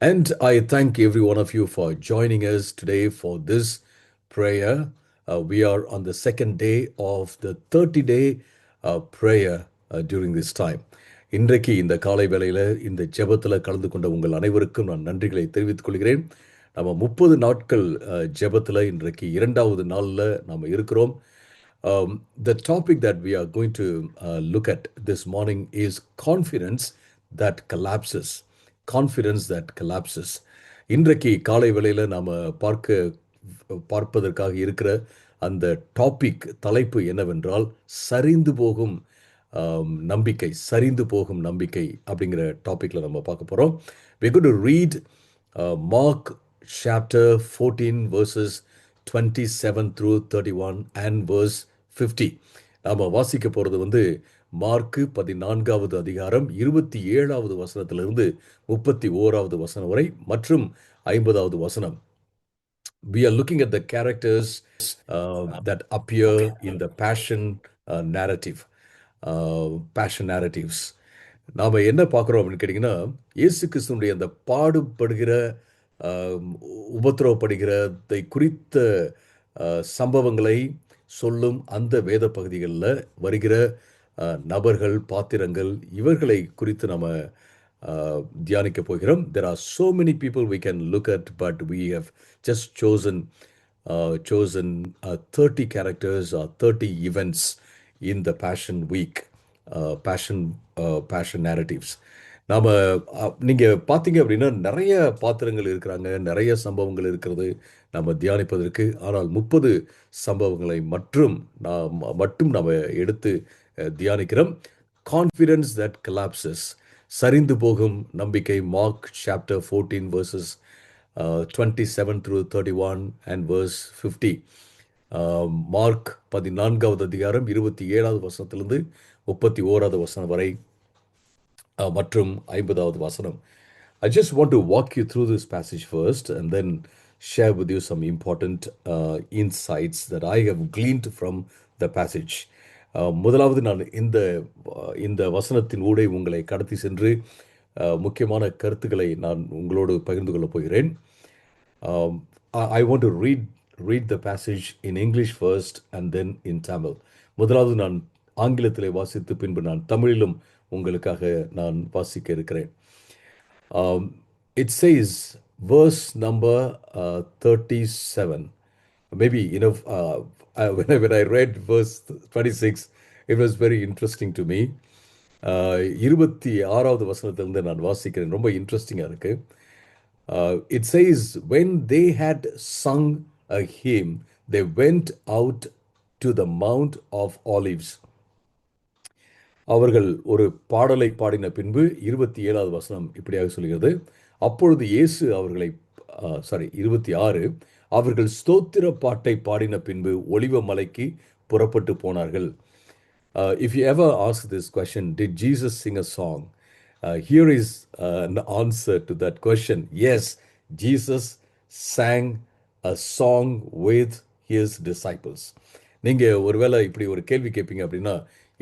And I thank every one of you for joining us today for this prayer. We are on the second day of the 30-day prayer during this time. இன்றைக்கு இந்த காலை வேளையில் இந்த ஜெபத்தில் கலந்து கொண்ட உங்கள் அனைவருக்கும் நான் நன்றிகளை தெரிவித்துக் கொள்கிறேன். நம்ம 30 நாட்கள் ஜெபத்தில் இன்றைக்கு இரண்டாவது நாளில் நாம் இருக்கிறோம். The topic that we are going to look at this morning is confidence that collapses. Confidence that collapses. இன்றைக்கு காலை வேளையில் நாம் பார்ப்பதற்காக இருக்கிற அந்த டாபிக் தலைப்பு என்னவென்றால் சரிந்து போகும் நம்பிக்கை, சரிந்து போகும் நம்பிக்கை அப்படிங்கிற டாப்பிக்கில் நம்ம பார்க்க போகிறோம். we're going to read Mark chapter 14 verses 27 through 31 and verse 50. நாம் வாசிக்க போகிறது மார்க்கு 14வது அதிகாரம் 27வது வசனத்திலிருந்து 31வது வசனம் வரை மற்றும் 50வது வசனம். We are looking at the characters that appear in the passion narrative. Passion narratives. நாம் என்ன பார்க்குறோம் அப்படின்னு கேட்டிங்கன்னா, இயேசு கிறிஸ்துனுடைய அந்த பாடுபடுகிற உபத்திரவப்படுகிறதை குறித்த சம்பவங்களை சொல்லும் அந்த வேத பகுதிகளில் வருகிற நபர்கள், பாத்திரங்கள், இவர்களை குறித்து நம்ம தியானிக்க போகிறோம். There are so many people we can look at, but we have just chosen 30 characters or 30 events in the Passion Week, passion narratives. நாம் நீங்கள் பார்த்தீங்க அப்படின்னா நிறைய பாத்திரங்கள் இருக்கிறாங்க, நிறைய சம்பவங்கள் இருக்கிறது நம்ம தியானிப்பதற்கு. ஆனால் 30 சம்பவங்களை மட்டும் நாம் எடுத்து தியானிக்கிறோம். கான்ஃபிடன்ஸ் தட் கலாப்சஸ், சரிந்து போகும் நம்பிக்கை. Mark chapter 14 verses 27 through 31 and verse 50. Mark 14வது அதிகாரம் 27வது வசனத்திலிருந்து 31வது வசனம் வரை மற்றும் 50வது வசனம். I just want to walk you through this passage first and then share with you some important insights that I have gleaned from the passage. முதலாவது நான் இந்த வசனத்தின் ஊடே உங்களை கடத்தி சென்று முக்கியமான கருத்துக்களை நான் உங்களோடு பகிர்ந்து கொள்ளப் போகிறேன். I want to read the passage in English first and then in Tamil. முதலாவது நான் ஆங்கிலத்திலே வாசித்து பின்பு நான் தமிழிலும் உங்களுக்காக நான் வாசிக்க இருக்கிறேன். It says verse number 37. Maybe when I read verse 26, it was very interesting to me. 26வது வசனத்திலிருந்து நான் வாசிக்கிறேன். ரொம்ப இன்ட்ரெஸ்டிங்காக இருக்கு. It says, when they had sung a hymn, they went out to the Mount of Olives. அவர்கள் ஒரு பாடலை பாடின பின்பு 27வது வசனம் இப்படியாக சொல்கிறது. அப்பொழுது இயேசு 26, அவர்கள் ஸ்தோத்திர பாட்டை பாடின பின்பு ஒலிவ மலைக்கு புறப்பட்டு போனார்கள். If you ever ask this question, did Jesus sing a song? Here is an answer to that question. Yes, Jesus sang a song with his disciples. நீங்கள் ஒருவேளை இப்படி ஒரு கேள்வி கேட்பீங்க அப்படின்னா,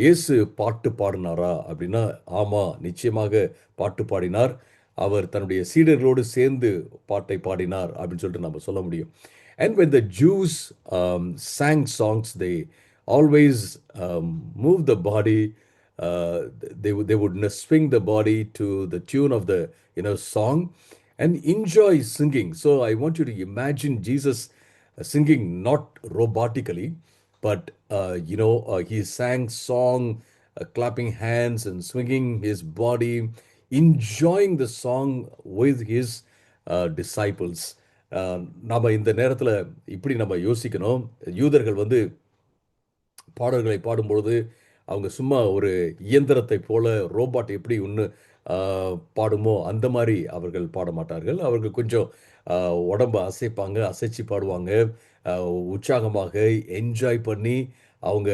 இயேசு பாட்டு பாடினாரா அப்படின்னா, ஆமாம், நிச்சயமாக பாட்டு பாடினார். அவர் தன்னுடைய சீடர்களோடு சேர்ந்து பாட்டை பாடினார் அப்படின்னு சொல்லிட்டு நம்ம சொல்ல முடியும். And when the Jews sang songs, they always move the body. They would swing the body to the tune of the song and enjoy singing. So I want you to imagine Jesus singing not robotically, but he sang song, clapping hands and swinging his body, enjoying the song with his disciples. நம்ம இந்த நேரத்தில் இப்படி நம்ம யோசிக்கணும். யூதர்கள் பாடல்களை பாடும்பொழுது அவங்க சும்மா ஒரு இயந்திரத்தை போல ரோபாட் எப்படி ஒன்று பாடுமோ அந்த மாதிரி அவர்கள் பாட மாட்டார்கள். அவர்கள் கொஞ்சம் உடம்பை அசைப்பாங்க, அசைச்சு பாடுவாங்க, உற்சாகமாக என்ஜாய் பண்ணி அவங்க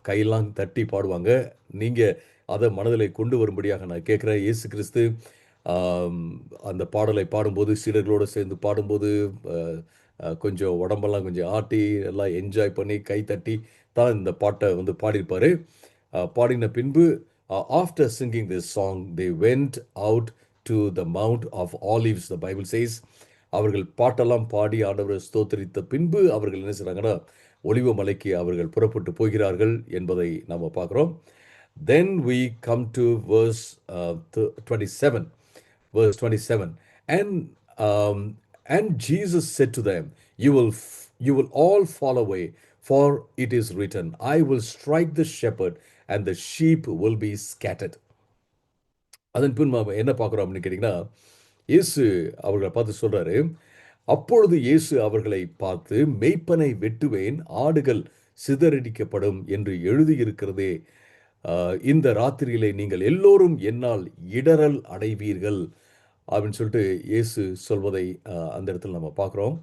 கையெல்லாம் தட்டி பாடுவாங்க. நீங்கள் அதை மனதில் கொண்டு வரும்படியாக நான் கேட்குறேன். இயேசு கிறிஸ்து அந்த பாடலை பாடும்போது, சீடர்களோடு சேர்ந்து பாடும்போது கொஞ்சம் உடம்பெல்லாம் கொஞ்சம் ஆட்டி எல்லாம் என்ஜாய் பண்ணி கை தட்டி தான் இந்த பாட்டை பாடியிருப்பார். பாடின பின்பு, after singing this song, they went out to the Mount of Olives, the Bible says. அவர்கள் பாட்டெல்லாம் பாடி ஆண்டவரை ஸ்தோத்தரித்த பின்பு அவர்கள் என்ன செய்றாங்கன்னா ஒலிவ மலைக்கு அவர்கள் புறப்பட்டு போகிறார்கள் என்பதை நாம பார்க்கிறோம். Then we come to verse 27. Verse 27. And um, and Jesus said to them, you will all fall away, for it is written, I will strike the shepherd, and the sheep will be scattered. அதன் பின் நாம என்ன பார்க்கிறோம் அப்படின்னு கேட்டீங்கன்னா, இயேசு அவர்களை பார்த்து சொல்றாரு, அப்பொழுது இயேசு அவர்களை பார்த்து, மெய்ப்பனை வெட்டுவேன், ஆடுகள் சிதறடிக்கப்படும் என்று எழுதியிருக்கிறதே, இந்த ராத்திரியிலே நீங்கள் எல்லோரும் என்னால் இடறல் அடைவீர்கள் அப்படின்னு சொல்லிட்டு இயேசு சொல்வதை அந்த இடத்துல நம்ம பார்க்குறோம்.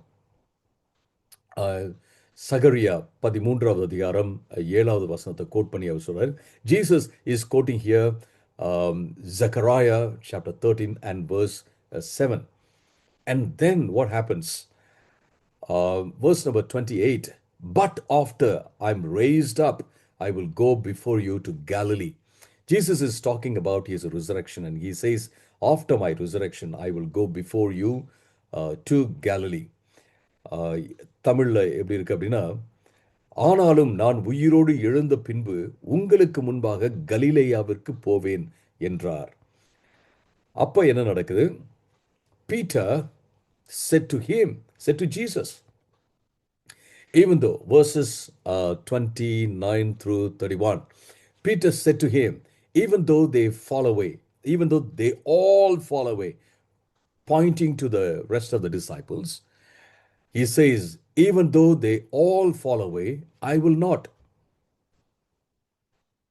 சகரியா 13வது அதிகாரம் 7வது வசனத்தை கோட் பண்ணி அவர் சொல்றார். Jesus is coating here Zechariah chapter 13 and verse 7. And then what happens? Verse number 28. But after I'm raised up, I will go before you to Galilee. Jesus is talking about his resurrection, and he says, after my resurrection, I will go before you to Galilee. தமிழில் எப்படி இருக்கு அப்படின்னா, ஆனாலும் நான் உயிரோடு எழுந்த பின்பு உங்களுக்கு முன்பாக கலிலேயாவிற்கு போவேன் என்றார். அப்ப என்ன நடக்குது? Peter said to Jesus, even though verses 29 through 31, Peter said to him, even though they fall away, even though they all fall away, pointing to the rest of the disciples, he says, even though they all fall away, I will not.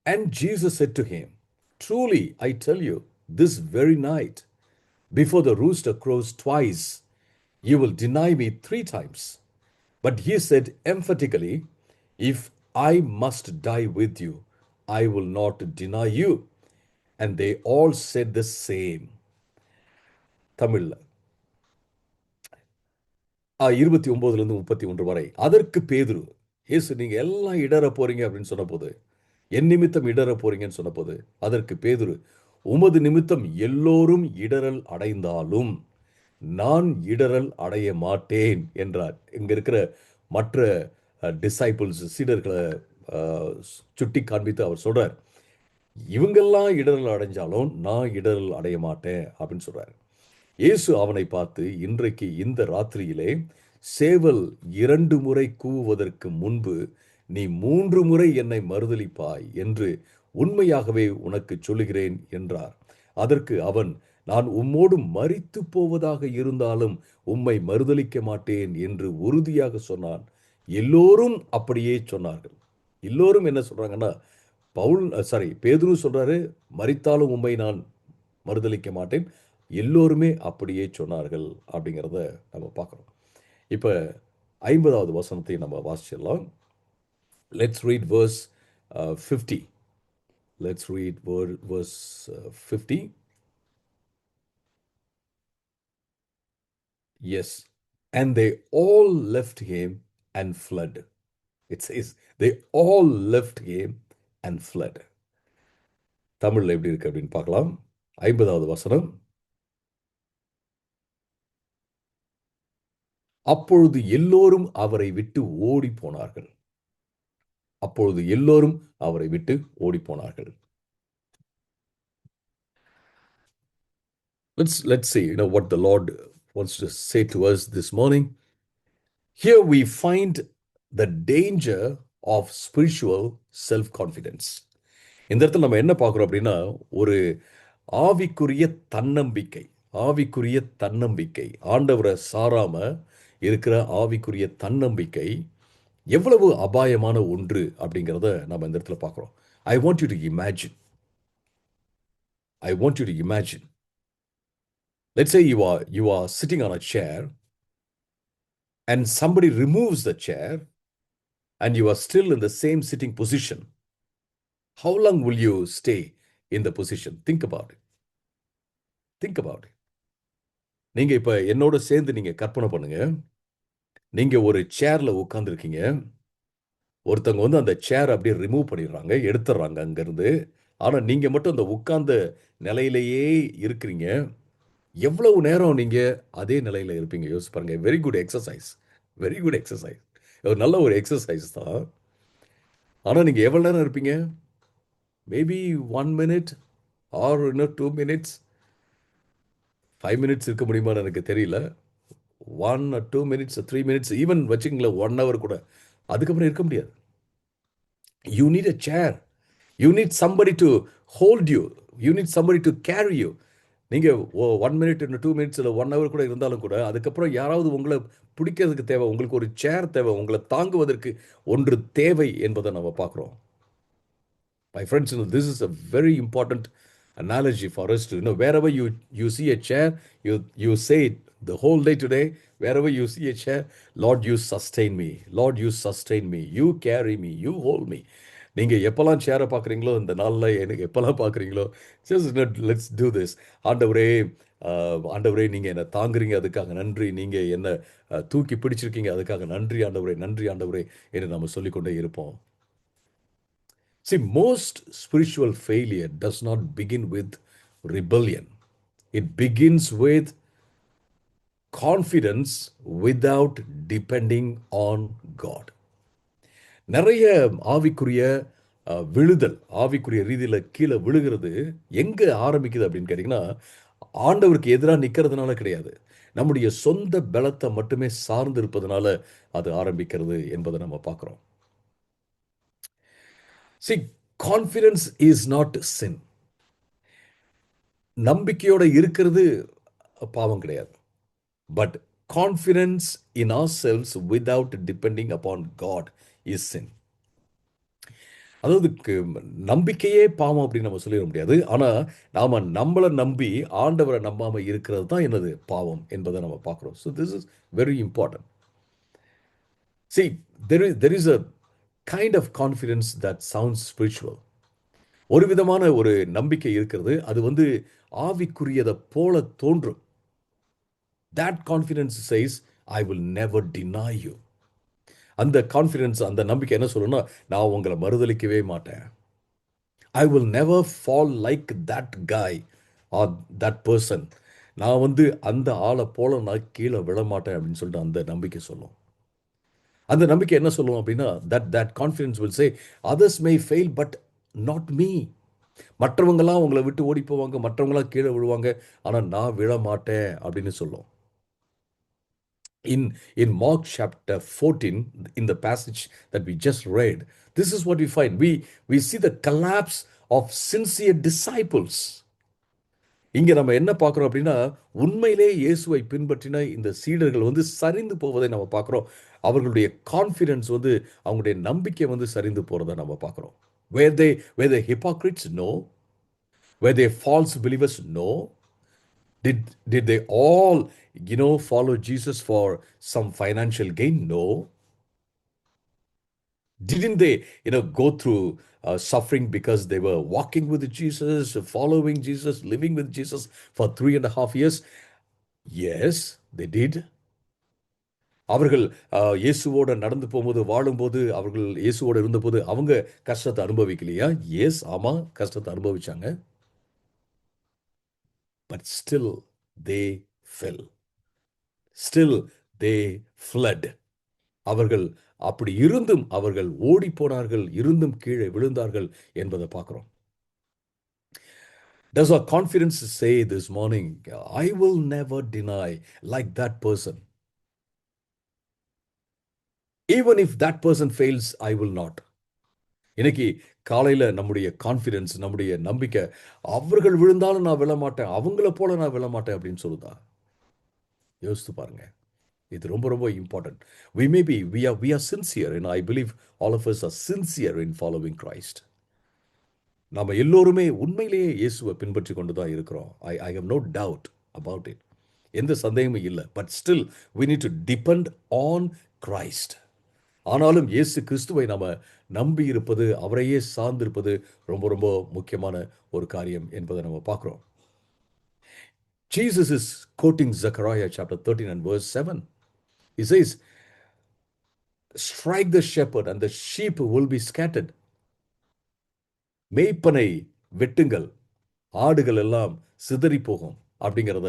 And Jesus said to him, truly, I tell you, this very night, before the rooster crows twice, you will deny me 3 times. But he said emphatically, if I must die with you, I will not deny you. And they all said the same. தமிழ்ல 29லிருந்து 31 வரை. அதற்கு பேதுரு, இயேசு நீங்க எல்லாம் இடற போறீங்க அப்படின்னு சொன்ன போது, என் நிமித்தம் இடற போறீங்கன்னு சொன்ன போது, அதற்கு பேதுரு, உமது நிமித்தம் எல்லோரும் இடறல் அடைந்தாலும் நான் இடறல் அடைய மாட்டேன் என்றார். இங்க இருக்கிற மற்ற டிசைபிள்ஸ் சீடர்களை சுட்டி காண்பித்து அவர் சொல்றார், இவங்கெல்லாம் இடறல் அடைஞ்சாலும் நான் இடறல் அடைய மாட்டேன் அப்படின்னு சொல்றாரு. இயேசு அவனை பார்த்து, இன்றைக்கு இந்த ராத்திரியிலே சேவல் 2 முறை கூவுவதற்கு முன்பு நீ 3 முறை என்னை மறுதலிப்பாய் என்று உண்மையாகவே உனக்கு சொல்லுகிறேன் என்றார். அதற்கு அவன், நான் உம்மோடு மரித்து போவதாக இருந்தாலும் உம்மை மறுதலிக்க மாட்டேன் என்று உறுதியாக சொன்னான். எல்லோரும் அப்படியே சொன்னார்கள். எல்லோரும் என்ன சொல்றாங்கன்னா, பேதுரு சொல்றாரு, மரித்தாலும் உம்மை நான் மறுதலிக்க மாட்டேன். எல்லோருமே அப்படியே சொன்னார்கள் அப்படிங்கிறத நம்ம பார்க்குறோம். இப்போ 50வது வசனத்தை நம்ம வாசிச்சிடலாம். Let's read verse 50. Let's read verse 50. Yes. And they all left him and fled. It says, they all left him and fled. தமிழ்ல எப்படி இருக்கு அப்படின்னு பார்க்கலாம். 50வது வசனம். அப்பொழுது எல்லோரும் அவரை விட்டு ஓடி போனார்கள். அப்பொழுது எல்லோரும் அவரை விட்டு ஓடி போனார்கள். Let's see, what the Lord wants to say to us this morning. Here we find the danger of spiritual self-confidence. இந்த இடத்துல நம்ம என்ன பார்க்கிறோம் அப்படின்னா, ஒரு ஆவிக்குரிய தன்னம்பிக்கை, ஆண்டவரை சாராம இருக்கிற ஆவிக்குரிய தன்னம்பிக்கை எவ்வளவு அபாயமான ஒன்று அப்படிங்கிறத நம்ம இந்த இடத்துல பார்க்கிறோம். I want you to imagine. Let's say you are sitting on a chair and somebody removes the chair and you are still in the same sitting position. How long will you stay in the position? Think about it. நீங்க இப்ப என்னோட சேர்ந்து நீங்க கற்பனை பண்ணுங்க. நீங்க ஒரு சேர்ல உட்கார்ந்துருக்கீங்க. ஒருத்தவங்க வந்து அந்த சேர் அப்படியே ரிமூவ் பண்ணிடுறாங்க, எடுத்துடுறாங்க அங்கிருந்து. ஆனா நீங்க மட்டும் அந்த உட்கார்ந்த நிலையிலேயே இருக்கிறீங்க. எவ்வளவு நேரம் நீங்க அதே நிலையில இருப்பீங்க யோசிச்சு பாருங்க. Very good exercise. Very good exercise. ஒரு நல்ல ஒரு எக்ஸர்சைஸ் தான். ஆனா நீங்க எவ்வளவு நேரம் இருப்பீங்க? மேபி 1 மினிட் ஆர் இன்னும் 2 மினிட்ஸ், 5 மினிட்ஸ் இருக்க முடியுமான்னு எனக்கு தெரியல. 1 or 2 மினிட்ஸ், 3 மினிட்ஸ், ஈவன் வச்சுக்கங்களேன் 1 ஹவர் கூட. அதுக்கப்புறம் இருக்க முடியாது. You need a chair. You need somebody to hold you. You need somebody to carry you. நீங்க 1 மினிட், 2 மினிட்ஸ் இல்ல 1 ஹவர் கூட இருந்தாலும் கூட, அதுக்கப்புறம் யாராவது உங்கள பிடிக்கிறதுக்கு தேவை. உங்களுக்கு ஒரு சேர் தேவை. உங்கள தாங்குவதற்கு ஒன்று தேவை என்பதை நம்ம பார்க்கிறோம். My friends, this is a very important analogy for us to, wherever you see a chair, you say it the whole day today. Wherever you see a chair, Lord, you sustain me. Lord, you sustain me. You carry me. You hold me. நீங்க எப்பலாம் சேரை பார்க்குறீங்களோ, இந்த நாள்ல எனக்கு எப்பலாம் பார்க்குறீங்களோ, just let's do this. ஆண்டவரே, ஆண்டவரே நீங்க என்ன தாங்குறீங்க, அதுக்காக நன்றி. நீங்க என்ன தூக்கி பிடிச்சிருக்கீங்க, அதுக்காக நன்றி ஆண்டவரே, நன்றி ஆண்டவரே என்று நம்ம சொல்லிக்கொண்டே இருப்போம். See, most spiritual failure does not begin with rebellion. It begins with confidence without depending on God. நிறைய ஆவிக்குரிய விழுதல், ஆவிக்குரிய ரீதியில் கீழே விழுகிறது எங்க ஆரம்பிக்குது அப்படின்னு கேட்டிங்கன்னா, ஆண்டவருக்கு எதிராக நிற்கிறதுனால கிடையாது. நம்முடைய சொந்த பலத்தை மட்டுமே சார்ந்து இருப்பதனால அது ஆரம்பிக்கிறது என்பதை நம்ம பார்க்குறோம். See, confidence is not sin. நம்பிக்கையோட இருக்கிறது பாவம் கிடையாது. But confidence in ourselves without depending upon God is sin. அதாவது நம்பிக்கையே பாவம் அப்படின்னு நம்ம சொல்லிட முடியாது. ஆனால் நாம நம்மளை நம்பி ஆண்டவரை நம்பாம இருக்கிறது தான் என்னது பாவம் என்பதை நம்ம பார்க்குறோம். So this is very important. See, there is a kind of confidence that sounds spiritual. ஒரு விதமான ஒரு நம்பிக்கை இருக்கிறது. அது வந்து ஆவிக்குரியதை போல தோன்றும். That confidence says, I will never deny you. அந்த கான்ஃபிடன்ஸ், அந்த நம்பிக்கை என்ன சொல்லணும்னா, நான் உங்களை மறுதலிக்கவே மாட்டேன். I will never fall like that guy or that person. நான் வந்து அந்த ஆளை போல நான் கீழே விழ மாட்டேன் அப்படின்னு சொல்லிட்டு அந்த நம்பிக்கை சொல்லும். அந்த நம்பிக்கை என்ன சொல்லும் அப்படின்னா, that confidence will say, others may fail but not me. மற்றவங்களாம் உங்களை விட்டு ஓடி போவாங்க, மற்றவங்களாம் கீழே விழுவாங்க, ஆனால் நான் விழ மாட்டேன் அப்படின்னு சொல்லும். In Mark chapter 14, in the passage that we just read, this is what we find. We see the collapse of sincere disciples. இங்க நம்ம என்ன பார்க்குறோம் அப்படின்னா, உண்மையிலே இயேசுவை பின்பற்றின இந்த சீடர்கள் வந்து சரிந்து போவதை நம்ம பார்க்குறோம். அவர்களுடைய கான்ஃபிடன்ஸ் வந்து, அவங்களுடைய நம்பிக்கை வந்து சரிந்து போறதை நம்ம பார்க்குறோம். Were they hypocrites? No. Were they false believers? No. Did they all, follow Jesus for some financial gain? No. Didn't they, go through suffering because they were walking with Jesus, following Jesus, living with Jesus for 3.5 years? Yes, they did. அவர்கள் இயேசுவோட நடந்து போகும்போது, வாழும்போது, அவர்கள் இயேசுவோட இருந்தபோது அவங்க கஷ்டத்தை அனுபவிக்கலையா? எஸ், ஆமா, கஷ்டத்தை அனுபவிச்சாங்க. But still they fell. Still they fled. அவர்கள் அப்படி இருந்தும் அவர்கள் ஓடி போனார்கள், இருந்தும் கீழே விழுந்தார்கள் என்பதை பார்க்கிறோம். Does our confidence say this morning, I will never deny like that person? Even if that person fails, I will not. இன்னைக்கு காலையில் நம்முடைய கான்ஃபிடன்ஸ், நம்முடைய நம்பிக்கை, அவர்கள் விழுந்தாலும் நான் விழமாட்டேன், அவங்கள போல நான் விழமாட்டேன் அப்படின்னு சொல்லுதா? யோசித்து பாருங்க. இது ரொம்ப ரொம்ப important. we are sincere, and I believe all of us are sincere in following Christ. நாம எல்லோருமே உண்மையிலேயே இயேசுவை பின்பற்றி கொண்டு தான் இருக்கிறோம். I have no doubt about it. எந்த சந்தேகமும் இல்லை. But still we need to depend on Christ. ஆனாலும் இயேசு கிறிஸ்துவை நாம நம்பி இருப்பது, அவரையே சார்ந்திருப்பது ரொம்ப ரொம்ப முக்கியமான ஒரு காரியம் என்பதை நம்ம பார்க்கிறோம். Jesus is quoting Zechariah chapter 13 and verse 7. He says, strike the shepherd and the sheep will be scattered. மேய்ப்பனை வெட்டுங்கள், ஆடுகள் எல்லாம் சிதறி போகும். அப்படிங்கிறத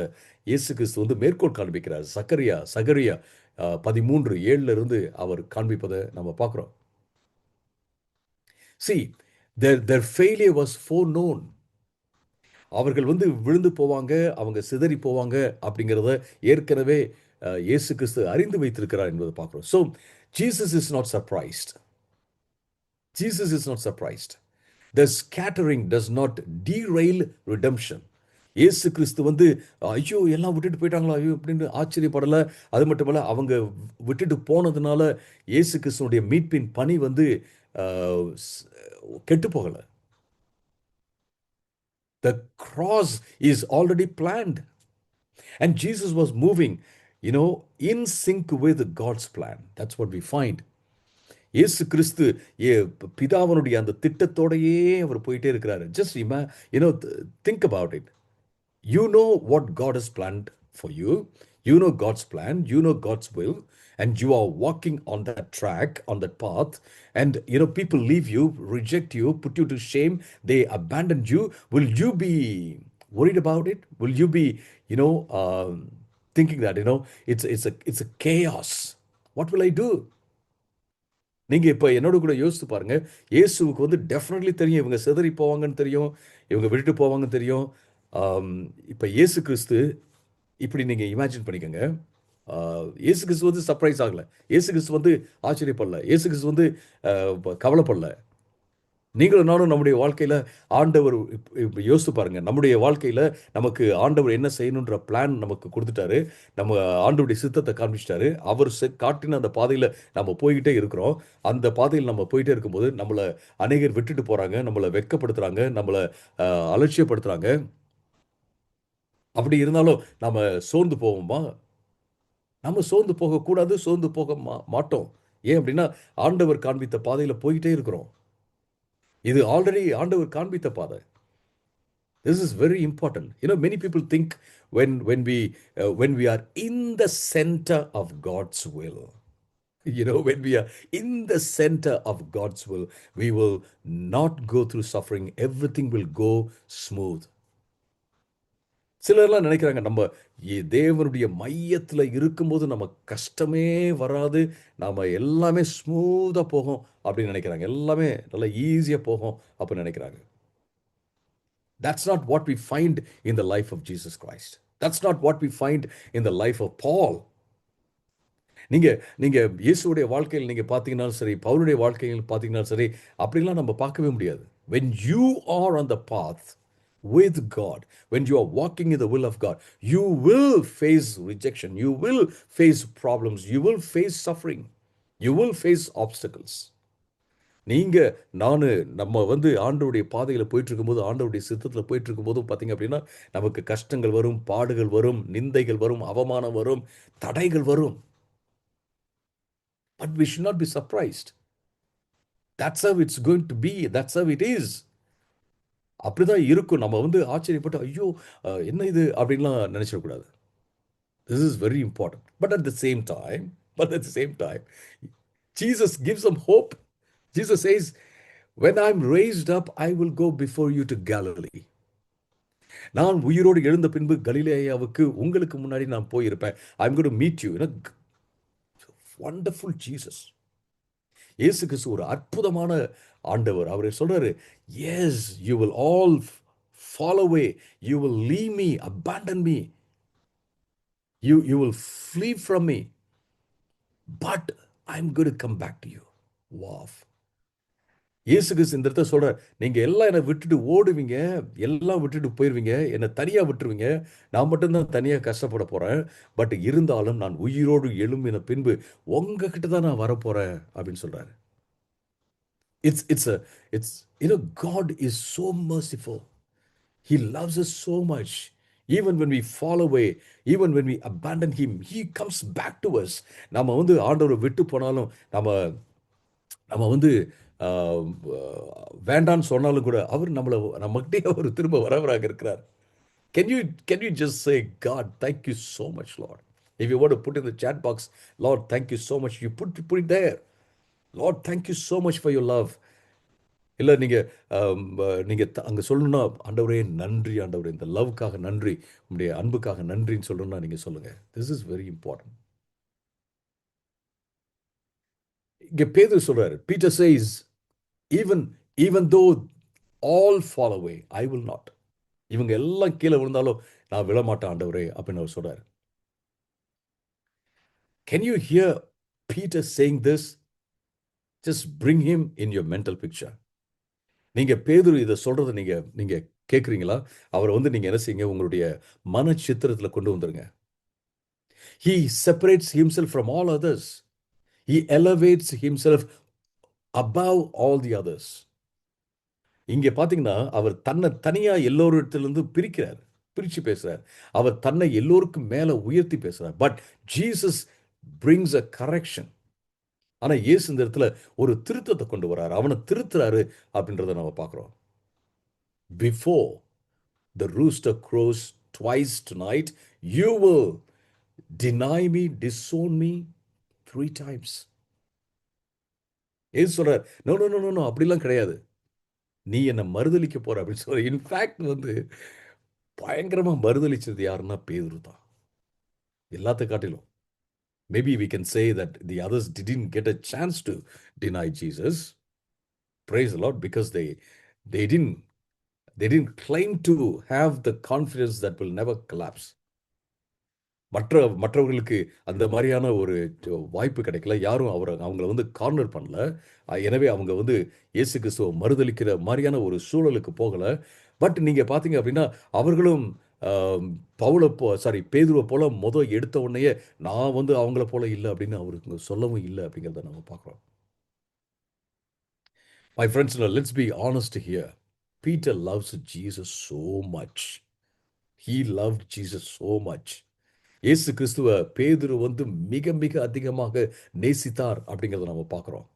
இயேசு கிறிஸ்து வந்து மேற்கோள் காண்பிக்கிறார். சகரியா 13:7 இருந்து அவர் காண்பிப்பதை நம்ம பார்க்கிறோம். See, their failure was foreknown. அவர்கள் வந்து விழுந்து போவாங்க, அவங்க சிதறி போவாங்க அப்படிங்கிறத ஏற்கனவே இயேசு கிறிஸ்து அறிந்து வைத்திருக்கிறார் என்பதை பார்க்கிறோம். So Jesus is not surprised. Jesus is not surprised. The scattering does not derail redemption. இயேசு கிறிஸ்து வந்து ஐயோ எல்லாம் விட்டுட்டு போயிட்டாங்களா ஐயோ அப்படின்னு ஆச்சரியப்படலை. அது மட்டுமல்ல, அவங்க விட்டுட்டு போனதுனால இயேசு கிறிஸ்துனுடைய மீட்பின் பணி வந்து கெட்டு போகலை. The cross is already planned. And Jesus was moving, in sync with God's plan. That's what we find. இயேசு கிறிஸ்து பிதாவனுடைய அந்த திட்டத்தோடையே அவர் போயிட்டே இருக்கிறாரு. Just think about it. You know what God has planned for you. You know God's plan. You know God's will. And you are walking on that track, on that path. And, people leave you, reject you, put you to shame. They abandon you. Will you be worried about it? Will you be, thinking that, it's a chaos. What will I do? நீங்கள் இப்போ என்னோட கூட யோசித்து பாருங்கள். இயேசுவுக்கு வந்து definitely தெரியும் இவங்க சிதறி போவாங்கன்னு தெரியும், இவங்க விட்டுட்டு போவாங்கன்னு தெரியும். இப்போ இயேசு கிறிஸ்து இப்படி நீங்கள் இமேஜின் பண்ணிக்கோங்க. இயேசு கிறிஸ்து வந்து சர்ப்ரைஸ் ஆகலை, இயேசு கிறிஸ்து வந்து ஆச்சரியப்படல, இயேசு கிறிஸ்து வந்து கவலைப்படல. நீங்களும் நானும் நம்முடைய வாழ்க்கையில் ஆண்டவர் இப்போ யோசித்து பாருங்கள். நம்முடைய வாழ்க்கையில் நமக்கு ஆண்டவர் என்ன செய்யணுன்ற பிளான் நமக்கு கொடுத்துட்டாரு. நம்ம ஆண்டவருடைய சித்தத்தை காண்பிச்சிட்டாரு. அவர் காட்டின அந்த பாதையில் நம்ம போய்கிட்டே இருக்கிறோம். அந்த பாதையில் நம்ம போயிட்டே இருக்கும்போது நம்மளை அநேகர் விட்டுட்டு போகிறாங்க, நம்மளை வெட்கப்படுத்துகிறாங்க, நம்மளை அலட்சியப்படுத்துகிறாங்க. அப்படி இருந்தாலும் நம்ம சோர்ந்து போவோமா? நம்ம சோர்ந்து போகக்கூடாது, சோர்ந்து போக மாட்டோம். ஏன் அப்படின்னா ஆண்டவர் காண்பித்த பாதையில் போய்கிட்டே இருக்கிறோம். இது ஆல்ரெடி ஆண்டவர் காண்பித்த பாதை. This is very important. Many people think when we are in the center of God's will, when we are in the center of God's will, we will not go through suffering. Everything will go smooth. சிலர்லாம் நினைக்கிறாங்க நம்ம தேவனுடைய மையத்தில் இருக்கும்போது நம்ம கஷ்டமே வராது, நாம் எல்லாமே ஸ்மூத்தாக போகும் அப்படின்னு நினைக்கிறாங்க. எல்லாமே நல்லா ஈஸியாக போகும் அப்படின்னு நினைக்கிறாங்க. That's not what we find in the life of Jesus Christ. That's not what we find in the life of Paul. நீங்கள் இயேசுடைய வாழ்க்கையில் நீங்கள் பார்த்தீங்கன்னாலும் சரி, பவுலுடைய வாழ்க்கையில் பார்த்தீங்கன்னாலும் சரி, அப்படிலாம் நம்ம பார்க்கவே முடியாது. When you are on the path with God, when you are walking in the will of God, you will face rejection, you will face problems, you will face suffering, you will face obstacles. நம்ம வந்து ஆண்டவருடைய பாதையில் போயிட்டு இருக்கும்போது, ஆண்டவருடைய சித்தத்தில் போயிட்டு இருக்கும்போது பார்த்தீங்க அப்படின்னா நமக்கு கஷ்டங்கள் வரும், பாடுகள் வரும், நிந்தைகள் வரும், அவமானம் வரும், தடைகள் வரும். But we should not be surprised. That's how it's going to be. That's how it is. அப்படிதான் இருக்கும். நம்ம வந்து ஆச்சரியப்பட்டு ஐயோ என்ன இது அப்படின்லாம் நினைச்சிடக்கூடாது. This is very important. But at the same time, Jesus gives them hope. Jesus says, when I'm raised up, I will go before you to Galilee. நான் உயிரோடு எழுந்த பின்பு கலிலேயாவுக்கு உங்களுக்கு முன்னாடி நான் போயிருப்பேன். I'm going to meet you. Wonderful Jesus. இயேசு கிறிஸ்து ஒரு அற்புதமான ஆண்டவர். அவர் சொல்றாரு, yes, you will all fall away, you will leave me, abandon me, you will flee from me, but I'm going to come back to you. Wow. இயேசு கிறிஸ்து இந்த இடத்துல சொல்றார், நீங்க எல்லாம் என்னை விட்டுட்டு ஓடுவீங்க, எல்லாம் விட்டுட்டு போயிருவீங்க, என்னை தனியா விட்டுருவீங்க, நான் மட்டும்தான் தனியா கஷ்டப்பட போறேன். பட் இருந்தாலும் நான் உயிரோடு எழும்பின பின்பு உங்ககிட்ட தான் நான் வரப்போறேன் அப்படின்னு சொல்றாரு. It's God is so merciful. He loves us so much. Even when we fall away, even when we abandon him, he comes back to us. நம்ம வந்து ஆண்டவரை விட்டு போனாலும் நம்ம வந்து வேண்டான்னு சொன்னாலும் கூட அவர் நம்மகிட்டே அவர் திரும்ப வரவராக இருக்கிறார். Can you just say, God, thank you so much, Lord. If you want to put in the chat box, Lord, thank you so much. You put it there. Lord, thank you so much for your love. இல்ல நீங்க நீங்க அங்க சொல்லணும்னா, "ஆண்டவரே நன்றி ஆண்டவரே. இந்த லவ்‌க்காக நன்றி. உம்முடைய அன்புக்காக நன்றின்னு" சொல்லணும்னா நீங்க சொல்லுங்க. This is very important. இங்க பேதுரு சொல்றாரு. Peter says, "even even though all fall away, I will not." இவங்க எல்லாம் கீழ விழுந்தாலும், "நான் விழமாட்டேன் ஆண்டவரே" அப்படின்னு அவர் சொல்றாரு. Can you hear Peter saying this? Just bring him in your mental picture. நீங்க பேதுரு இத சொல்றத நீங்க நீங்க கேட்கிறீங்களா? அவர வந்து நீங்க என்ன செய்யுங்க, உங்களுடைய மனச்சித்திரத்துல கொண்டு வந்துருங்க. He separates himself from all others. He elevates himself above all the others. இங்க பார்த்தீங்கன்னா, அவர் தன்ன தனியா எல்லோரிடத்திலிருந்து பிரிக்கிறார். பிரிச்சு பேசுறார். அவர் தன்னை எல்லோருக்கும் மேல உயர்த்தி பேசுறார். But Jesus brings a correction. ஆனா இயேசு இந்த இடத்துல ஒரு திருத்தத்தை கொண்டு வராரு. அவன திருத்துறாரு அப்படின்றத நம்ம பார்க்கிறோம். Before the rooster crows twice tonight, you will deny me, disown me 3 times. ஏசு சொல்றார், "no, no, no, no, no அப்படிலாம் கிடையாது. நீ என்ன மறுதலிக்க போற" அப்படின்னு சொல்லி இன்ஃபாக்ட் வந்து பயங்கரமா மறுதலிச்சது யாருன்னா பேதுரு தான். எல்லாத்த காட்டிலும். Maybe we can say that the others didn't get a chance to deny Jesus. Praise the Lord, because they didn't they didn't claim to have the confidence that will never collapse. மற்றவர்களுக்கு அந்த மாரியான ஒரு வாய்ப்பு கிடைக்கல. யாரும் அவங்கள வந்து corner பண்ணல. எனவே அவங்க வந்து இயேசு கிறிஸ்துவ மறுதலிக்கிற மாரியான ஒரு சூழலுக்கு போகல. பட் நீங்க பார்த்தீங்க அப்படின்னா, அவர்களும் அ பவுல சாரி பேதுருவ போல எடுத்த உடனேயே, நான் வந்து அவங்கள போல இல்ல அப்படின்னு அவருக்கு சொல்லவும் இல்ல அப்படிங்கிறத நம்ம பார்க்கிறோம். My friends, now let's be honest here. Peter loves Jesus so much. He loved Jesus so much. இயேசு கிறிஸ்துவ பேதுரு வந்து மிக மிக அதிகமாக நேசித்தார் அப்படிங்கிறத நம்ம பார்க்கிறோம்.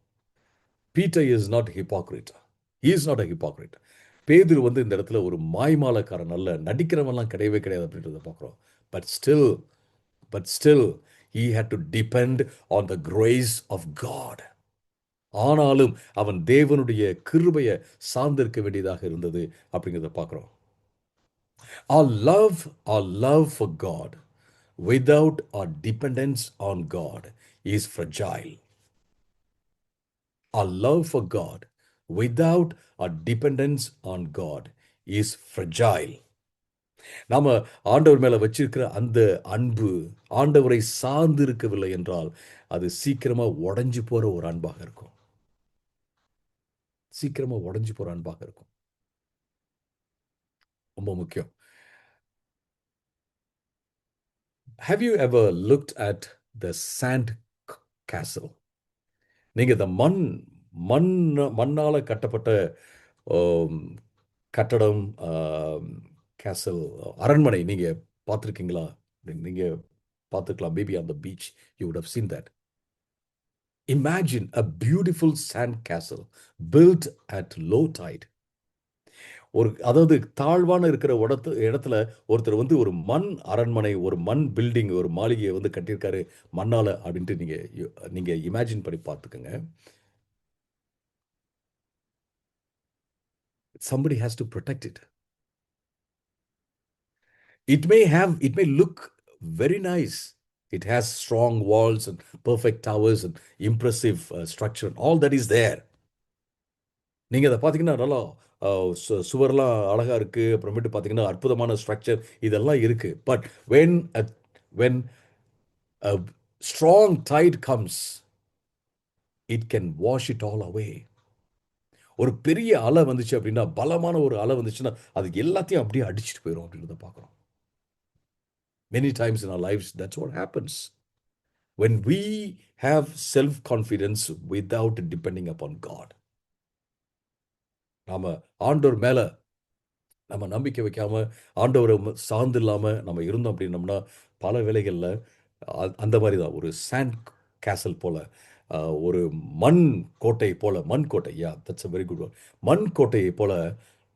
Peter is not hypocrite. He is not a hypocrite. பேதுரு வந்து இந்த இடத்துல ஒரு மாய்மாலக்காரன் அல்ல. நடிக்கிறவன்லாம் கிடையவே கிடையாது அப்படின்றத பார்க்கிறோம். But still but still he had to depend on the grace of God. ஆனாலும் அவன் தேவனுடைய கிருபைய சார்ந்திருக்க வேண்டியதாக இருந்தது அப்படிங்கிறத பார்க்கிறோம். Our love for God without our dependence on God is fragile. Our love for God without our dependence on God is fragile. நாம ஆண்டவர் மேல வச்சிருக்கிற அந்த அன்பு ஆண்டவரை சார்ந்து இருக்கவில்லை என்றால் அது சீக்கிரமா உடைஞ்சு போற ஒரு அன்பாக இருக்கும். சீக்கிரமா உடைஞ்சு போற அன்பாக இருக்கும். ரொம்ப முக்கியம். Have you ever looked at the sand castle? நீங்க இந்த மண் மண்ணால கட்டப்பட்ட ஆம், கட்டடம், கேசல், அரண்மனை நீங்க பார்த்துருக்கீங்களா? நீங்க பார்த்துருக்கலாம். Maybe on the beach you would have seen that. Imagine a beautiful sand castle built at low tide. அதாவது தாழ்வான இருக்கிற இடத்துல ஒருத்தர் வந்து ஒரு மண் அரண்மனை, ஒரு மண் பில்டிங், ஒரு மாளிகையை வந்து கட்டியிருக்காரு மண்ணால அப்படின்ட்டு நீங்க நீங்க இமேஜின் பண்ணி பார்த்துக்கங்க. Somebody has to protect it. It may look very nice. It has strong walls and perfect towers and impressive structure. All that is there. நீங்க அத பார்த்தீங்கன்னா, நல்லா அ சுவர்லாம் அழகா இருக்கு. அப்புறமேட்டு பார்த்தீங்கன்னா, அற்புதமான ஸ்ட்ரக்சர் இதெல்லாம் இருக்கு. But when a strong tide comes, it can wash it all away. ஒரு பெரிய அலை வந்துச்சு அப்படின்னா, பலமான ஒரு அலை வந்துச்சுன்னா, அது எல்லாத்தையும் அப்படியே அடிச்சுட்டு போயிரும் அப்படின்றத பார்க்கிறோம். Many times in our lives, that's what happens. When we have self confidence without depending upon God, நாம ஆண்டவர் மேல நம்ம நம்பிக்கை வைக்காம, ஆண்டவர சார்ந்து இல்லாம நம்ம இருந்தோம் அப்படின்னம்னா, பல வேளைகள்ல அந்த மாரி தான் ஒரு சாண்ட் கேசல் போல, அ ஒரு மண் கோட்டை போல, மண் கோட்டை, that's a very good word. மண் கோட்டையை போல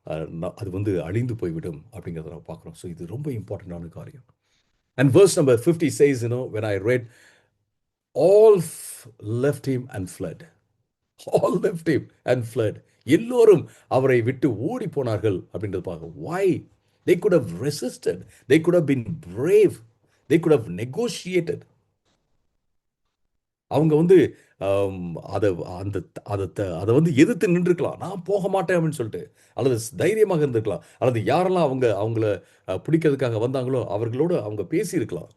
அ அது வந்து அழிந்து போய்விடும் அப்படிங்கிறத நம்ம பார்க்கிறோம். ஸோ இது ரொம்ப இம்பார்ட்டன்டான காரியம். And verse number 50 says, when I read, all left him and fled. All left him and fled. எல்லோரும் அவரை விட்டு ஓடி போனார்கள் அப்படின்றது பார்க்க. Why? They could have resisted. They could have been brave. They could have negotiated. அவங்க வந்து அதை அந்த அதை அதை வந்து எதிர்த்து நின்றுக்கலாம். நான் போக மாட்டேன் அப்படின்னு சொல்லிட்டு, அல்லது தைரியமாக இருந்திருக்கலாம், அல்லது யாரெல்லாம் அவங்கள பிடிக்கிறதுக்காக வந்தாங்களோ அவர்களோடு அவங்க பேசியிருக்கலாம்.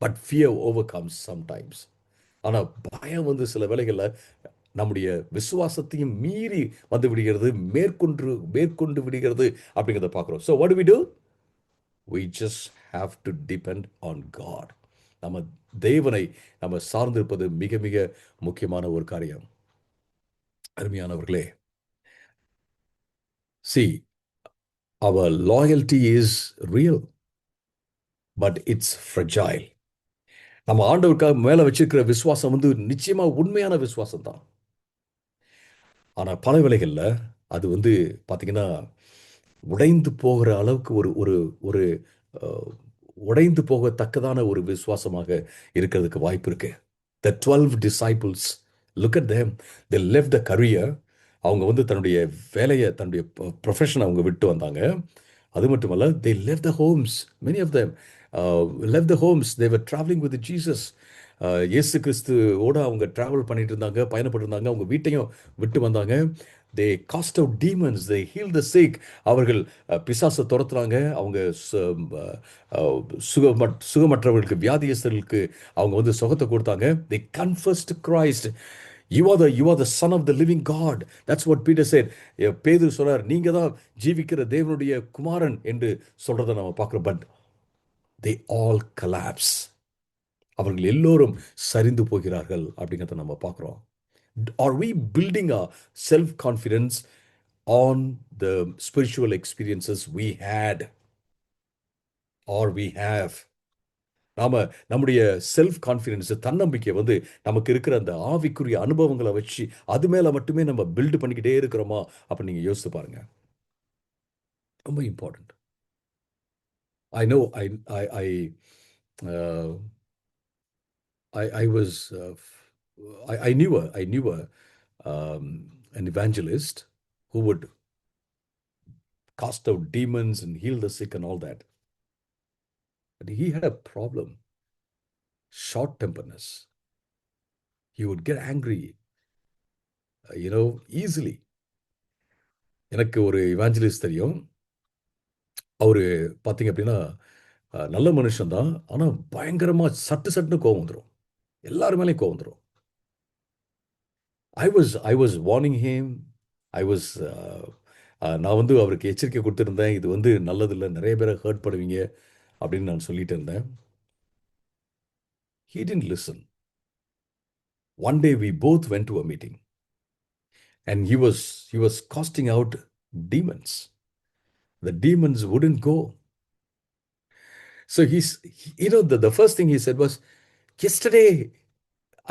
But fear overcomes sometimes. ஆனால் பயம் வந்து சில வேளைகளில் நம்முடைய விசுவாசத்தையும் மீறி வந்து விடுகிறது, மேற்கொண்டு மேற்கொண்டு விடுகிறது அப்படிங்கிறத பார்க்குறோம். So what do we do? we just have to depend on God. நம்ம தேவனை நம்ம சார்ந்திருப்பது மிக மிக முக்கியமான ஒரு காரியம். அருமையானவர்களே, see, our loyalty is real, but it's fragile. நம்ம ஆண்டவருக்காக மேல வச்சிருக்கிற விசுவாசம் வந்து நிச்சயமா உண்மையான விசுவாசம் தான். ஆனா பல வேளைகள்ல அது வந்து பாத்தீங்கன்னா உடைந்து போகிற அளவுக்கு ஒரு ஒரு ஒரு உடைந்து போகத்தக்கதான ஒரு விசுவாசமாக இருக்கிறதுக்கு வாய்ப்பு இருக்கு. The 12 disciples, look at them. They left the career. அவங்க வந்து தன்னுடைய வேலையை, தன்னுடைய ப்ரொஃபஷனை அவங்க விட்டு வந்தாங்க. அது மட்டுமல்ல, they left the homes. Many of them left the homes. They were traveling with Jesus. இயேசு கிறிஸ்துவோட அவங்க டிராவல் பண்ணிட்டு இருந்தாங்க, பயணப்பட்டு இருந்தாங்க. அவங்க வீட்டையும் விட்டு வந்தாங்க. They cast out demons, they heal the sick. அவர்கள் பிசாசை துரத்துறாங்க. அவங்க சுகமற்றவர்களுக்கு, வியாதியஸ்தர்களுக்கு அவங்க வந்து சுகத்தை கொடுத்தாங்க. They confessed Christ. You are the son of the living God. That's what Peter said. பேதுரு சொல்றார், நீங்க தான் ஜீவிக்கிற தேவனுடைய குமாரன் என்று சொல்றதை நம்ம பார்க்கிறோம். But they all collapse. அவர்கள் எல்லோரும் சரிந்து போகிறார்கள் அப்படிங்கிறத நம்ம பார்க்கிறோம். Are we building our self-confidence on the spiritual experiences we had or we have? நாம நம்முடைய செல்ஃப் கான்ஃபிடன்ஸ், தன்னம்பிக்கை வந்து நமக்கு இருக்கிற அந்த ஆவிக்குரிய அனுபவங்களை வச்சு அது மேல மட்டுமே நம்ம பில்டு பண்ணிக்கிட்டே இருக்கிறோமா அப்ப நீங்க யோசித்து பாருங்க. ரொம்ப important. I know I I I I was I knew an evangelist who would cast out demons and heal the sick and all that. But he had a problem, short temperness. He would get angry, easily. எனக்கு ஒரு இவாஞ்சலிஸ்ட் தெரியும். அவரு பார்த்தீங்க அப்படின்னா நல்ல மனுஷன் தான். ஆனால் பயங்கரமாக சட்டுன்னு கோவம் வந்துடும். எல்லாரு மேலேயும் கோவம் வந்துடும். I was warning him. நான் வந்து அவருக்கு எச்சரிக்கை கொடுத்துருந்தேன். இது வந்து நல்லதில்லை, நிறைய பேரை ஹர்ட் பண்ணுவீங்க அப்படின்னு நான் சொல்லிட்டு இருந்தேன். He didn't listen. One day we both went to a meeting and he was casting out demons. The demons wouldn't go. So the first thing he said was, yesterday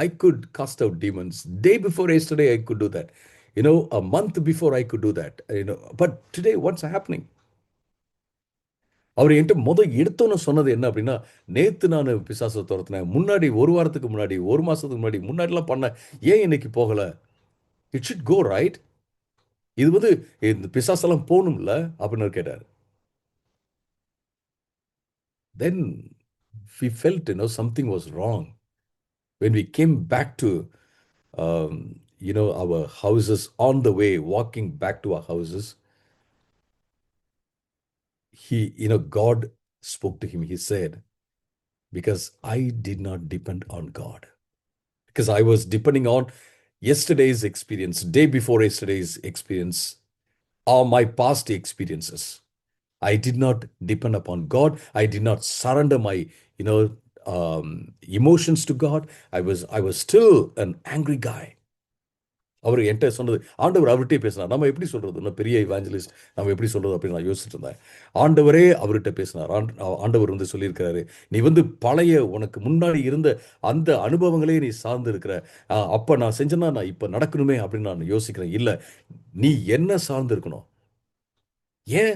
I could cast out demons. Day before yesterday I could do that. A month before I could do that. But today what's happening? அவர் என்கிட்ட எடுத்தோன்னு சொன்னது என்ன அப்படின்னா, நேத்து நான் பிசாசை துரத்தினேன், முன்னாடி ஒரு வாரத்துக்கு முன்னாடி, ஒரு மாசத்துக்கு முன்னாடி, முன்னாடிலாம் பண்ண, ஏன் இன்னைக்கு போகல? It should go right. இது வந்து இந்த பிசாசெல்லாம் போகணும்ல அப்படின்னு கேட்டார். தென் we felt something was wrong. When we came back to our houses, on the way walking back to our houses, God spoke to him. He said, because I did not depend on God, because I was depending on yesterday's experience, day before yesterday's experience, or my past experiences. I did not depend upon God. I did not surrender my emotions to God. I was still an angry guy. அவர் என்கிட்ட சொன்னது, ஆண்டவர் அவர்கிட்டே பேசினார். நம்ம எப்படி சொல்றது, இன்னும் பெரிய இவாஞ்சலிஸ்ட் நம்ம எப்படி சொல்றது அப்படின்னு நான் யோசிச்சுட்டு இருந்தேன். ஆண்டவரே அவர்கிட்ட பேசினார். ஆண்டவர் வந்து சொல்லியிருக்கிறாரு, நீ வந்து பழைய உனக்கு முன்னாடி இருந்த அந்த அனுபவங்களே நீ சார்ந்து இருக்கிற, அப்ப நான் செஞ்சேன்னா நான் இப்ப நடக்கணுமே அப்படின்னு நான் யோசிக்கிறேன். இல்ல, நீ என்ன சார்ந்து இருக்கணும்? ஏன்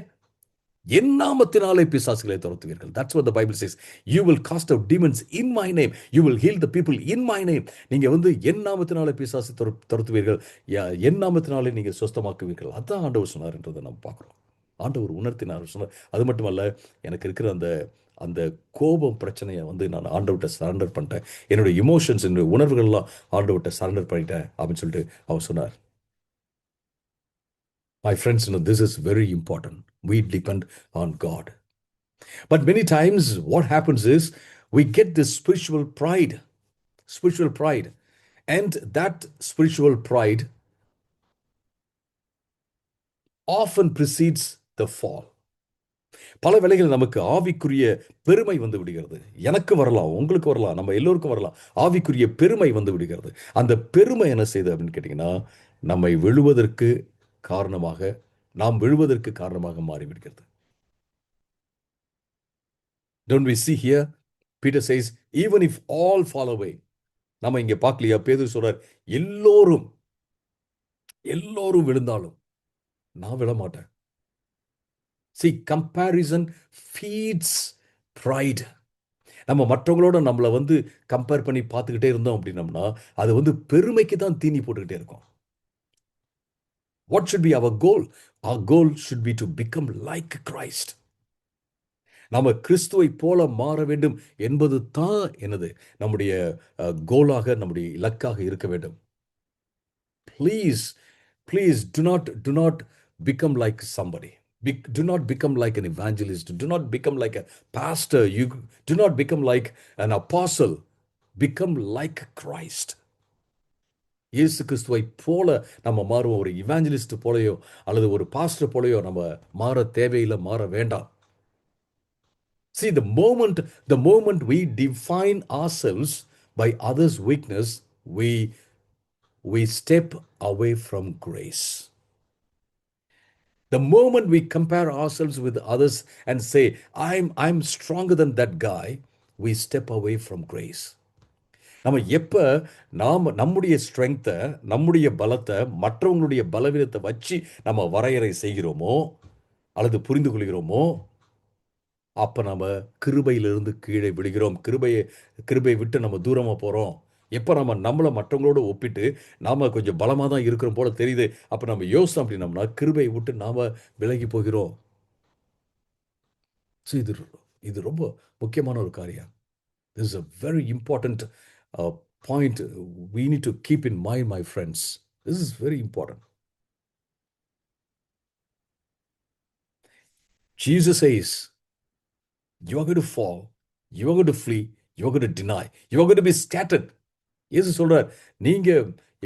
என் நாமத்தினாலே பிசாசுகளை துரத்துவீர்கள். That's what the Bible says. You will cast out demons in my name. You will heal the people in my name. நீங்க வந்து என் நாமத்தினாலே பிசாசு துரத்துவீர்கள். என் நாமத்தினாலே நீங்க சுஸ்தமாக்குவீர்கள். அதான் ஆண்டவர் சொன்னார்ன்றதை நம்ம பார்க்குறோம். ஆண்டவர் உணர்த்தினார் சொன்னார். அது மட்டுமல்ல, எனக்கு இருக்கிற அந்த அந்த கோபம் பிரச்சனையை வந்து நான் ஆண்டவர்கிட்ட சரண்டர் பண்ணிட்டேன். என்னுடைய இமோஷன்ஸ், என்னுடைய உணர்வுகள்லாம் ஆண்டவர்கிட்ட சரண்டர் பண்ணிட்டேன் அப்படின்னு சொல்லிட்டு அவர் சொன்னார். My friends, this is very important. We depend on God. But many times, what happens is we get this spiritual pride, and that spiritual pride often precedes the fall. பல வேளைகள் நமக்கு ஆவிக்குரிய பெருமை வந்து விடுகிறது. எனக்கு வரலாம், உங்களுக்கு வரலாம், நம்ம எல்லோருக்கும் வரலாம். ஆவிக்குரிய பெருமை வந்து விடுகிறது. அந்த பெருமை என்ன செய்யுது அப்படின்னு கேட்டிங்கன்னா, நம்மை விழுவதற்கு காரணமாக, நாம் விழுவதற்கு காரணமாக மாறிவிடுகிறது. Don't we see here? Peter says, even if all fall away. நம்ம இங்க பார்க்கலையா? பேதுரு சொல்றார், எல்லோரும் விழுந்தாலும் நான் விழ மாட்டேன். See, comparison feeds pride. நம்ம மற்றவங்களோட நம்மளை வந்து கம்பேர் பண்ணி பார்த்துக்கிட்டே இருந்தோம் அப்படின்னம்னா அது வந்து பெருமைக்கு தான் தீனி போட்டுக்கிட்டே இருக்கும். What should be our goal? Our goal should be to become like Christ. நாம கிறிஸ்துவை போல மாற வேண்டும் என்பது தான் என்னது நம்முடைய கோலாக, நம்முடைய இலக்காக இருக்க வேண்டும். Please do not become like somebody. Do not become like an evangelist. Do not become like a pastor. You do not become like an apostle. Become like Christ. இயேசு கிறிஸ்துவை போல நம்ம மாறுவோம். ஒரு இவாஞ்சலிஸ்ட் போலையோ அல்லது ஒரு பாஸ்டர் போலையோ நம்ம மாற தேவையில்லை, மாற வேண்டாம். See, the moment we define ourselves by others' weakness, we step away from grace. The moment we compare ourselves with others and say, I'm stronger than that guy, we step away from grace. நம்ம எப்ப நம்முடைய ஸ்ட்ரெங்த்தை, நம்முடைய பலத்தை மற்றவங்களுடைய பலவீனத்தை வச்சு நம்ம வரையறை செய்கிறோமோ அல்லது புரிந்து கொள்கிறோமோ, அப்ப நம்ம கிருபையிலிருந்து கீழே விழுகிறோம். கிருபையை விட்டு நம்ம தூரமா போறோம். எப்ப நம்மளை மற்றவங்களோட ஒப்பிட்டு நாம கொஞ்சம் பலமா தான் இருக்கிறோம் போல தெரியுது, அப்ப நம்ம யோசனை அப்படின்னம்னா கிருபையை விட்டு நாம விலகி போகிறோம். இது ரொம்ப முக்கியமான ஒரு காரியம். This is a very important point we need to keep in mind, my friends. This is very important. Jesus says, you are going to fall, you are going to flee, you are going to deny, you are going to be scattered. இயேசு சொல்றார், நீங்க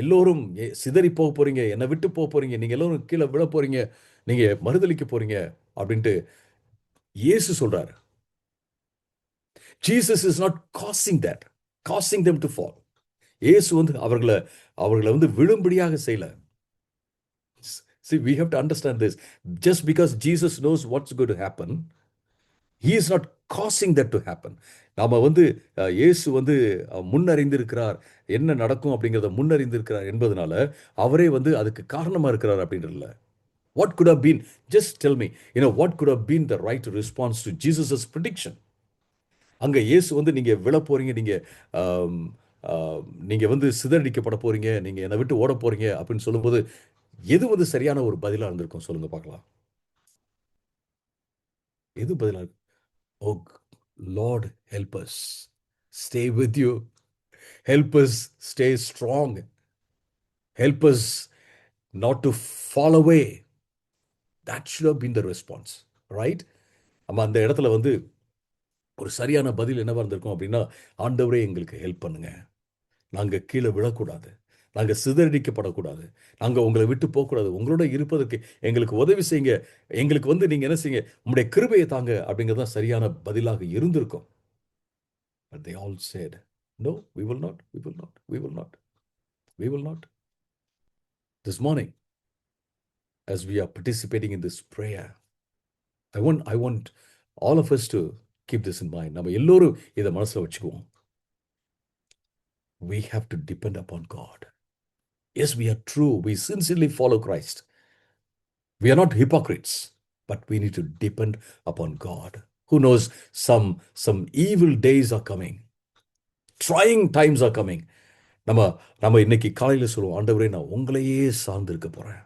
எல்லோரும் சிதறி போக போறீங்க, என்னை விட்டு போக போறீங்க, நீங்க எல்லோரும் கீழே விழ போறீங்க, நீங்க மறுதலிக்க போறீங்க அப்படின்ட்டு இயேசு சொல்றாரு. Jesus is not causing them to fall. இயேசு வந்து அவர்களை வந்து விழும்படியாக செய்யல. See, we have to understand this. Just because Jesus knows what's going to happen, he is not causing that to happen. நாம வந்து இயேசு வந்து முன்னறிந்திருக்கிறார், என்ன நடக்கும் அப்படிங்கிறத முன்னறிந்திருக்கிறார் என்பதனால அவரே வந்து அதுக்கு காரணமா இருக்கிறார் அப்படின்றதுல. What could have been, just tell me, what could have been the right response to Jesus' prediction? அங்க இயேசு வந்து நீங்க விழ போறீங்க, நீங்க வந்து சிதறடிக்கப்பட போறீங்க, நீங்க என்னை விட்டு ஓட போறீங்க அப்படின்னு சொல்லும்போது எது வந்து சரியான ஒரு பதிலா இருந்திருக்கும் சொல்லுங்க பார்க்கலாம். எது பதிலா இருக்கு? Oh Lord, help us stay with you. Help us stay strong. Help us not to fall away. That should have been the response, right? நம்ம அந்த இடத்துல வந்து ஒரு சரியான பதில் என்னவா இருந்திருக்கும் அப்படின்னா, ஆண்டவரே எங்களுக்கு ஹெல்ப் பண்ணுங்க, நாங்கள் கீழே விழக்கூடாது, நாங்கள் சிதறடிக்கப்படக்கூடாது, நாங்கள் உங்களை விட்டு போகக்கூடாது, உங்களோட இருப்பதற்கு எங்களுக்கு உதவி செய்யுங்க, எங்களுக்கு வந்து நீங்கள் என்ன செய்யுங்க, உங்களுடைய கிருபையை தாங்க அப்படிங்கிறது தான் சரியான பதிலாக இருந்திருக்கும். But they all said, no, we will not, we will not, we will not, we will not. This morning, as we are participating in this prayer, I want all of us to keep this in mind. நம்ம எல்லோரும் இதை மனசில் வச்சுக்குவோம். We have to depend upon God. Yes, we are true. We sincerely follow Christ. We are not hypocrites. but we need to depend upon God. Who knows, some evil days are coming. Trying times are coming. நம்ம நம்ம இன்னைக்கு காலையில் சொல்லுவோம், ஆண்டவரே நான் உங்களையே சார்ந்து இருக்க போகிறேன்.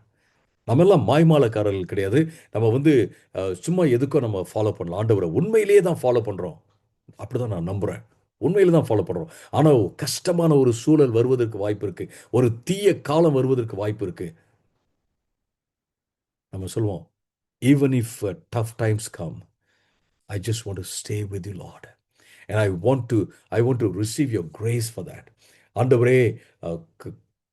நம்ம எல்லாம் மாய்மாலக்காரர்கள் கிடையாது. நம்ம வந்து சும்மா எதுக்கோ நம்ம ஃபாலோ பண்ணலாம். ஆண்டவரை உண்மையிலேயே தான் ஃபாலோ பண்ணுறோம். அப்படி தான் நான் நம்புகிறேன். உண்மையில தான் ஃபாலோ பண்ணுறோம். ஆனால் கஷ்டமான ஒரு சூழல் வருவதற்கு வாய்ப்பு இருக்குது. ஒரு தீய காலம் வருவதற்கு வாய்ப்பு இருக்குது. நம்ம சொல்லுவோம், even if tough times come, I just want to stay with you, Lord. And I want to receive your grace for that. ஆண்டவரே,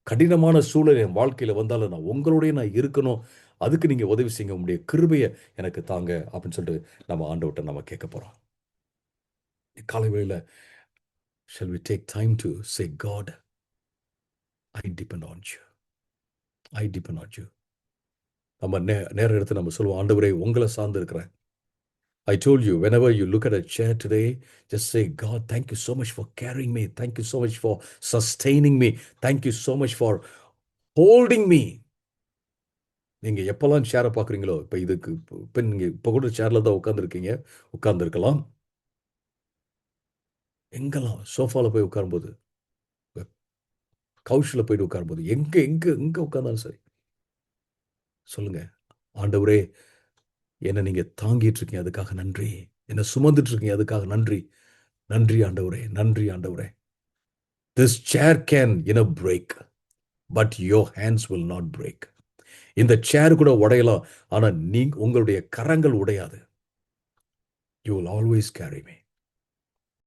கடினமான சூழல் என் வாழ்க்கையில் வந்தாலும் நான் உங்களோடய நான் இருக்கணும். அதுக்கு நீங்கள் உதவி செய்யுங்க. உங்களுடைய கிருபையை எனக்கு தாங்க அப்படின்னு சொல்லிட்டு நம்ம ஆண்டவர்கிட்ட நம்ம கேட்க போகிறோம். காலை வேளையில் shall we take time to say, God, I depend on you. I depend on you. நம்ம நேரம் எடுத்து நம்ம சொல்லுவோம், ஆண்டவரே உங்களை சார்ந்து இருக்கிறேன். I told you, whenever you look at a chair today, just say, God, thank you so much for carrying me. Thank you so much for sustaining me. Thank you so much for holding me. நீங்கள் எப்போல்லாம் சேரை பார்க்குறீங்களோ, இப்போ இதுக்கு இப்போ நீங்கள் இப்போ கூட சேரில் தான் உட்காந்துருக்கீங்க, உட்காந்துருக்கலாம். எங்கெல்லாம் சோஃபாவில் போய் உட்காரும்போது, கவுஷில் போயிட்டு உட்காரும்போது, எங்கே எங்கே எங்கே உட்காந்தாலும் சரி சொல்லுங்க, ஆண்டவரே என்னை நீங்கள் தாங்கிட்டு இருக்கீங்க, அதுக்காக நன்றி. என்னை சுமந்துட்டு இருக்கீங்க, அதுக்காக நன்றி. நன்றி ஆண்டவரே, நன்றி ஆண்டவரே. This chair can break, but your hands will not break. இந்த சேர் கூட உடையலாம், ஆனால் உங்களுடைய கரங்கள் உடையாது. You will always carry me.